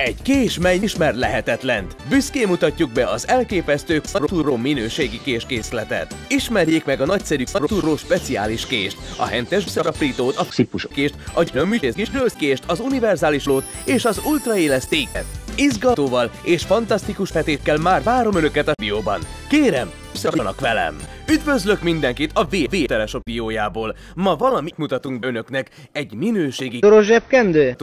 Egy kés, mely ismer lehetetlent. Büszkén mutatjuk be az elképesztő Turró minőségi késkészletet. Ismerjék meg a nagyszerű Turró speciális kést, a hentes szaraprítót, a szipusokést, a gyöműtészkést, rőzkést, az univerzális lót és az ultraéles téket. Izgatóval és fantasztikus fetékkel már várom önöket a bióban. Kérem, szarjanak velem! Üdvözlök mindenkit a VV Teleshop biójából. Ma valamit mutatunk önöknek, egy minőségi Doros zsebkendő?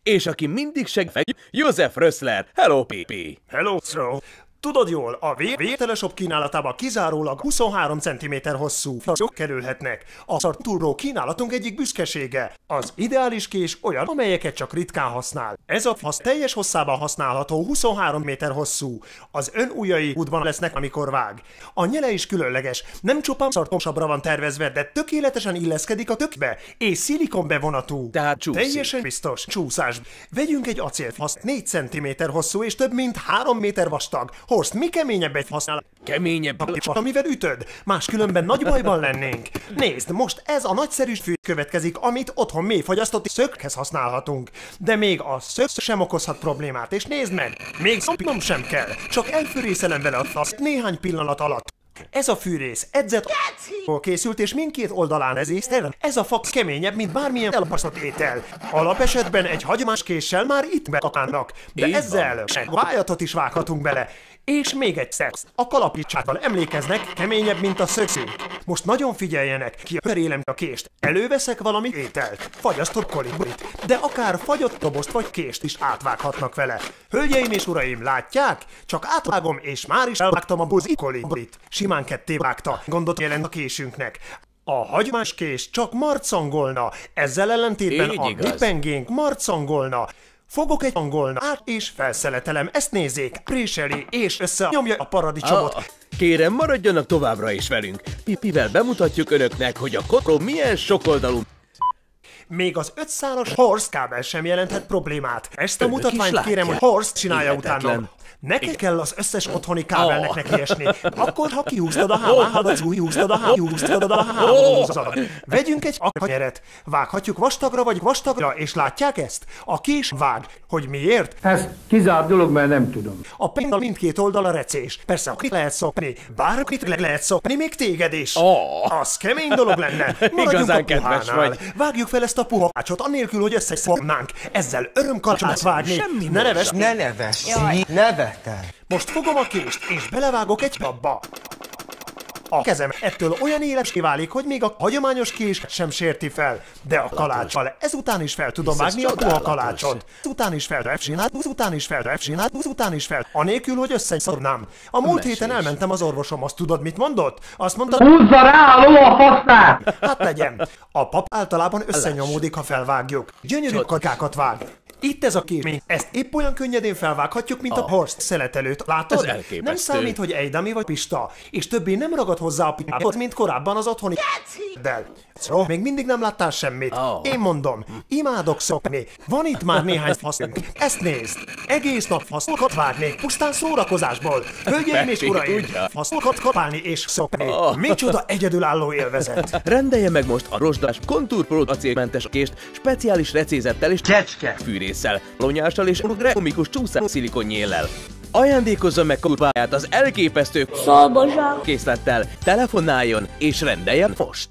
És aki mindig segít, József Röszler. Hello, PP! Hello, Throw! Tudod jól, a VV Teleshop kínálatában kizárólag 23 cm hosszú flaszok kerülhetnek. A Turró kínálatunk egyik büszkesége. Az ideális kés olyan, amelyeket csak ritkán használ. Ez a fasz teljes hosszában használható 23 méter hosszú. Az ön ujjai útban lesznek, amikor vág. A nyele is különleges, nem csupán szartosabbra van tervezve, de tökéletesen illeszkedik a tökbe, és szilikonbevonatú. Tehát csúszik. Teljesen biztos csúszás. Vegyünk egy acélfaszt 4 cm hosszú és több mint 3 méter vastag. Horst, mi keményebb egy használ? Keményebb, Amivel ütöd? Máskülönben nagy bajban lennénk. Nézd, most ez a nagyszerű fű következik, amit otthon mélyfagyasztott szöghez használhatunk. De még a szög sem okozhat problémát, és nézd meg, még szopnom sem kell. Csak elfűrészelem vele a faszt néhány pillanat alatt. Ez a fűrész edzett készült, és mindkét oldalán ez a fax keményebb, mint bármilyen elbaszott étel. Alapesetben egy hagyomás késsel már itt beakálnak, de ezzel vájatot is vághatunk bele. És még egy szex. A kalapítsával emlékeznek, keményebb, mint a szögszünk. Most nagyon figyeljenek, kiörélem a kést. Előveszek valami ételt, fagyasztott kolibrit, de akár fagyott dobozt vagy kést is átvághatnak vele. Hölgyeim és uraim, látják? Csak átvágom, és már is elvágtam a buzi kolibrit. Simán ketté vágta, gondot jelent a késünknek. A hagyomás kés csak marcangolna, ezzel ellentétben a mi pengénk marcangolna. Fogok egy angolnát és felszeletelem, ezt nézzék, préseli és összenyomja a paradicsomot. Kérem, maradjanak továbbra is velünk. Pipivel bemutatjuk önöknek, hogy a Turró milyen sokoldalú. Még az 5 szálas Horst kábel sem jelenthet problémát. Ezt a mutatványt kérem, hogy Horst csinálja utána. Neked kell az összes otthoni kábelnek nekiesni. Akkor, ha kihúztad a húztad. Vegyünk egy akanyeret. Vághatjuk vastagra vagy vastagra, és látják ezt? A kés vág. Hogy miért? Ez kizárt dolog, mert nem tudom. A penna mindkét oldala recés. Persze, akit lehet szokni. Bárkit lehet szokni, még téged is. Az kemény dolog lenne. Maradjunk a puhánál. Vágjuk fel ezt a puhácsot, anélkül, hogy összeszornánk. Ezzel örömkarcsot vágni. Ne neves. Ne neves. Nevetel. Most fogom a kést, és belevágok egy babba. A kezem ettől olyan élesé válik, hogy még a hagyományos kés sem sérti fel. De a kaláccsal ezután is fel tudom vágni a puha kalácsot. Ezután is fel, anélkül, hogy összeszornám. A múlt héten elmentem az orvosomhoz, tudod mit mondott? Azt mondta, húzza rá a ló a fasznát! Hát legyen. A pap általában összenyomódik, ha felvágjuk. Gyönyörű kakákat vág. Itt ez a kémény. Ezt épp olyan könnyedén felvághatjuk, mint a Horst szeletelőt. Látod? Nem számít, hogy Ejdami vagy Pista, és többé nem ragad hozzá a piához, mint korábban az otthoni del. Szóval még mindig nem láttál semmit. Én mondom, imádok szokni. Van itt már néhány faszunk. Ezt nézd. Egész nap faszokat vágnék, pusztán szórakozásból. Hölgyeim és uraim, faszokat kapálni és szokni. Micsoda egyedülálló élvezet. Rendelje meg most a rozsdás Contour Pro acélmentes kést speciális recézettel és fűrésszel, lonyással és rekomikus csúszás szilikonnyéllel. Ajándékozza meg kurváját az elképesztő készlettel, telefonáljon és rendeljen most!